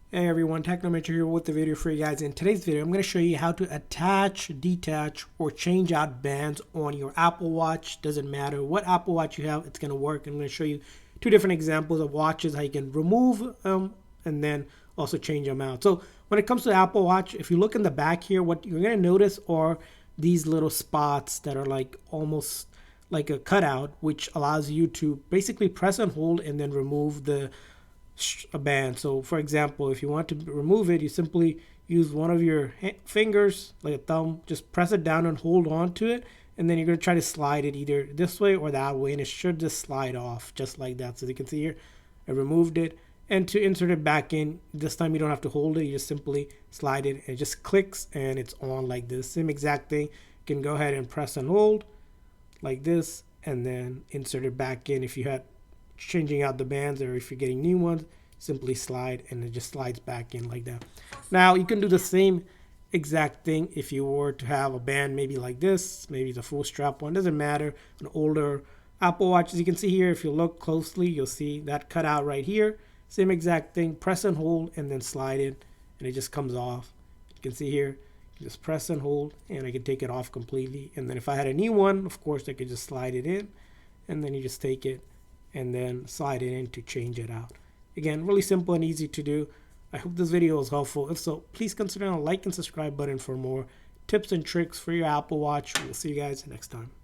Hey everyone, Technomentary here with the video for you guys. In today's video, I'm going to show you how to attach, detach, or change out bands on your Apple Watch. Doesn't matter what Apple Watch you have, it's going to work. I'm going to show you two different examples of watches, how you can remove them and then also change them out. So when it comes to the Apple Watch, if you look in the back here, what you're going to notice are these little spots that are like almost like a cutout, which allows you to basically press and hold and then remove a band. So for example, if you want to remove it, you simply use one of your fingers like a thumb, just press it down and hold on to it, and then you're going to try to slide it either this way or that way, and it should just slide off just like that. So you can see here I removed it, and to insert it back in, this time you don't have to hold it, you just simply slide it and it just clicks and it's on like this. Same exact thing. You can go ahead and press and hold like this and then insert it back in. If you had changing out the bands or if you're getting new ones, simply slide and it just slides back in like that. Now you can do the same exact thing if you were to have a band maybe like this, maybe the full strap one, doesn't matter, an older Apple Watch. As you can see here, if you look closely, you'll see that cutout right here. Same exact thing, press and hold and then slide it and it just comes off. You can see here, just press and hold and I can take it off completely. And then if I had a new one, of course I could just slide it in and then you just take it and then slide it in to change it out. Again, really simple and easy to do. I hope this video was helpful. If so, please consider a like and subscribe button for more tips and tricks for your Apple Watch. We'll see you guys next time.